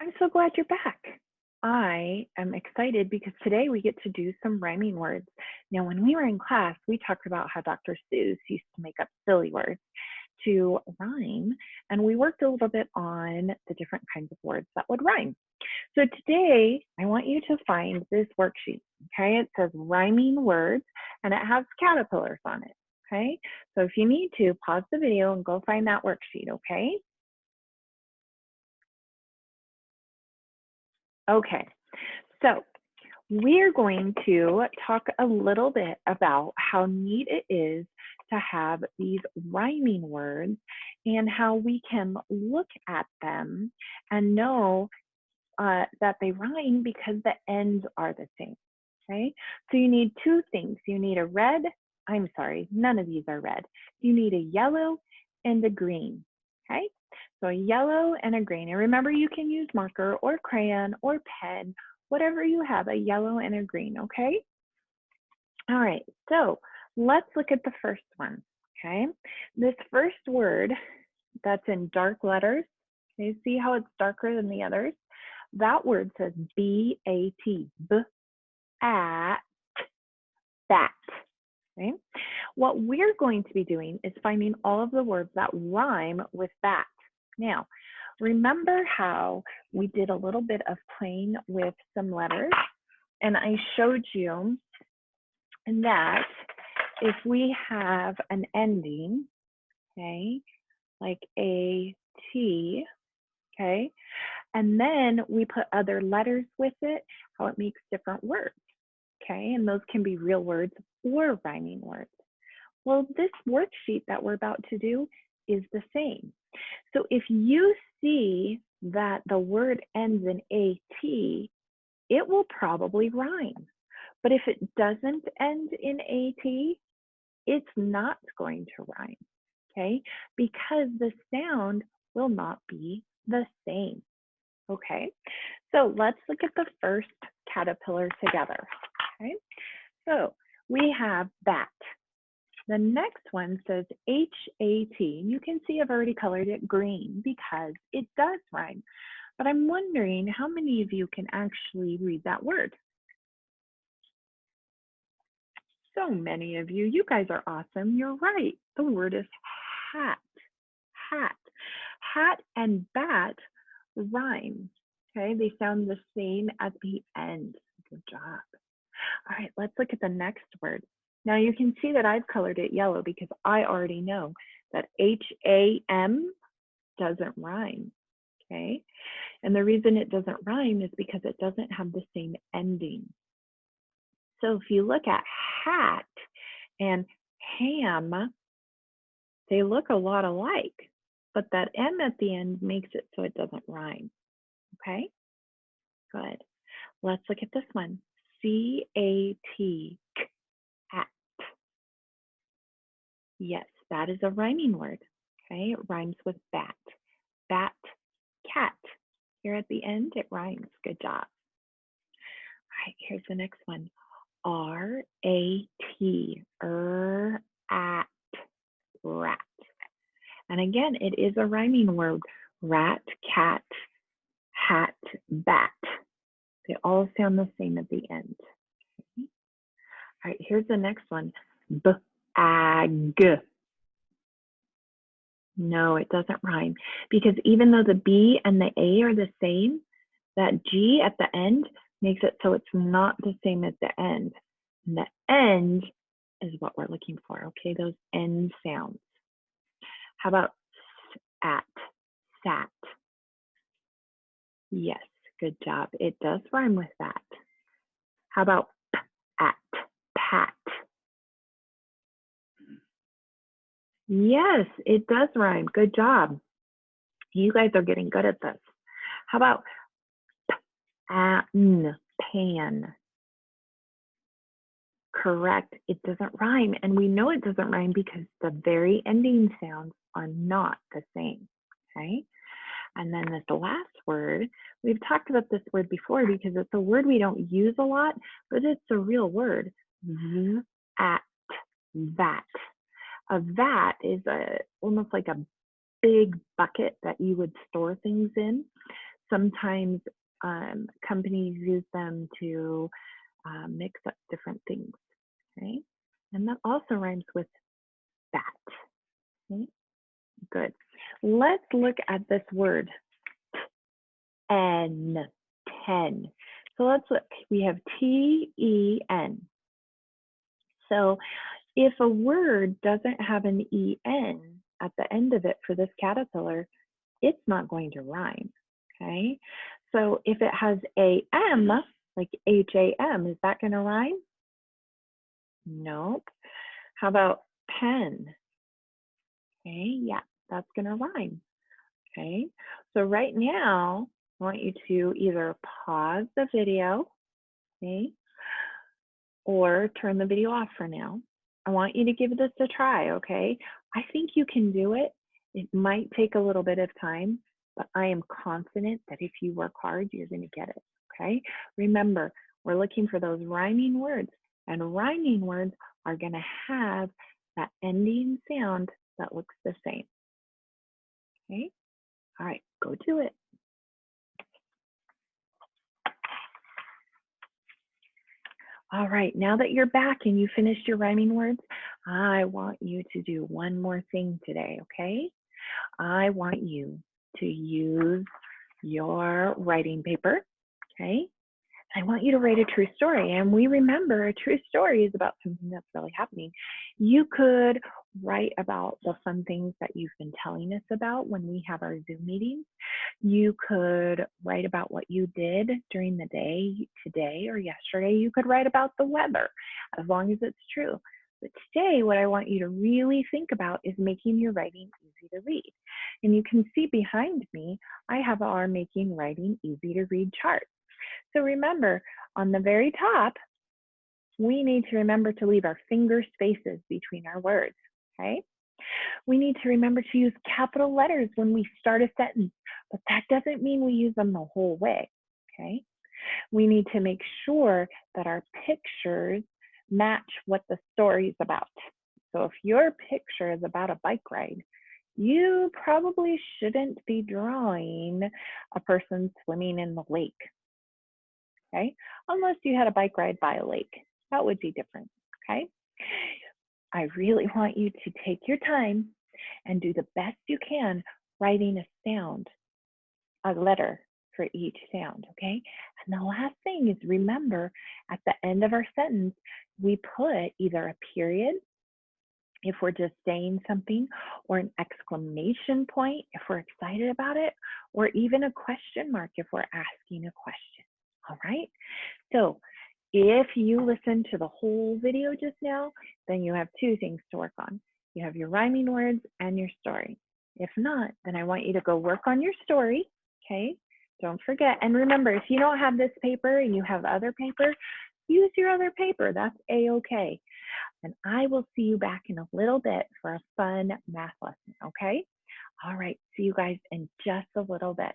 I'm so glad you're back. I am excited because today we get to do some rhyming words. Now, when we were in class, we talked about how Dr. Seuss used to make up silly words to rhyme, and we worked a little bit on the different kinds of words that would rhyme. So today, I want you to find this worksheet. Okay, it says rhyming words, and it has caterpillars on it. Okay, so if you need to, pause the video and go find that worksheet. Okay. Okay, so we're going to talk a little bit about how neat it is to have these rhyming words and how we can look at them and know that they rhyme because the ends are the same. Okay, so you need two things. You need a red, I'm sorry, none of these are red. You need a yellow and a green. Okay, so a yellow and a green. And remember, you can use marker or crayon or pen, whatever you have, a yellow and a green. Okay, all right, so let's look at the first one. Okay, this first word that's in dark letters, okay, see how it's darker than the others? That word says B-A-T, B-A-T, bat. Okay? What we're going to be doing is finding all of the words that rhyme with bat. Now, remember how we did a little bit of playing with some letters, and I showed you that if we have an ending, okay, like A-T, okay, and then we put other letters with it, how it makes different words, okay? And those can be real words or rhyming words. Well, this worksheet that we're about to do is the same. So if you see that the word ends in AT, it will probably rhyme. But if it doesn't end in AT, it's not going to rhyme, okay? Because the sound will not be the same. Okay, so let's look at the first caterpillar together. Okay, so we have bat. The next one says H-A-T, and you can see I've already colored it green because it does rhyme. But I'm wondering how many of you can actually read that word? So many of you. You guys are awesome. You're right. The word is hat. Hat. Hat and bat rhyme. Okay, they sound the same at the end. Good job. All right, let's look at the next word. Now you can see that I've colored it yellow because I already know that H-A-M doesn't rhyme. Okay, and the reason it doesn't rhyme is because it doesn't have the same ending. So if you look at hat and ham, they look a lot alike, but that M at the end makes it so it doesn't rhyme. Okay, good. Let's look at this one. C-A-T, cat. Yes, that is a rhyming word. Okay, it rhymes with bat. Bat, cat. Here at the end, it rhymes. Good job. All right, here's the next one. R-A-T, at, rat. And again, it is a rhyming word. Rat, cat, hat, bat. They all sound the same at the end. Okay. All right, here's the next one. B-A-G. No, it doesn't rhyme because even though the B and the A are the same, that G at the end makes it so it's not the same as the end. And the end is what we're looking for, okay? Those end sounds. How about at, sat? Yes, good job. It does rhyme with that. How about at, pat? Yes, it does rhyme. Good job. You guys are getting good at this. How about pan? Correct. It doesn't rhyme. And we know it doesn't rhyme because the very ending sounds are not the same. Okay. And then this last word, we've talked about this word before because it's a word we don't use a lot, but it's a real word. At, vat. A vat is almost like a big bucket that you would store things in. Sometimes companies use them to mix up different things, okay? And that also rhymes with bat, okay? Good. Let's look at this word, N, 10. So let's look, we have T-E-N. So if a word doesn't have an E-N at the end of it for this caterpillar, it's not going to rhyme, okay? So if it has a M, like H-A-M, is that gonna rhyme? Nope. How about pen? Okay, yeah, that's gonna rhyme, okay? So right now, I want you to either pause the video, okay, or turn the video off for now. I want you to give this a try, okay? I think you can do it. It might take a little bit of time, but I am confident that if you work hard, you're going to get it, okay? Remember, we're looking for those rhyming words, and rhyming words are going to have that ending sound that looks the same, okay? All right, go do it. All right, now that you're back and you finished your rhyming words, I want you to do one more thing today, okay? I want you to use your writing paper, okay? I want you to write a true story. And we remember a true story is about something that's really happening. You could write about the fun things that you've been telling us about when we have our Zoom meetings. You could write about what you did during the day today or yesterday. You could write about the weather, as long as it's true. But today, what I want you to really think about is making your writing easy to read. And you can see behind me, I have our Making Writing Easy to Read chart. So remember, on the very top, we need to remember to leave our finger spaces between our words, okay? We need to remember to use capital letters when we start a sentence, but that doesn't mean we use them the whole way, okay? We need to make sure that our pictures match what the story is about. So if your picture is about a bike ride, you probably shouldn't be drawing a person swimming in the lake, okay? Unless you had a bike ride by a lake, that would be different, okay? I really want you to take your time and do the best you can writing a sound, a letter for each sound, okay? And the last thing is remember at the end of our sentence, we put either a period if we're just saying something, or an exclamation point if we're excited about it, or even a question mark if we're asking a question, all right? So if you listen to the whole video just now, then you have two things to work on. You have your rhyming words and your story. If not, then I want you to go work on your story, okay? Don't forget, and remember, if you don't have this paper and you have other paper, use your other paper, that's a-okay. And I will see you back in a little bit for a fun math lesson, okay? All right, see you guys in just a little bit.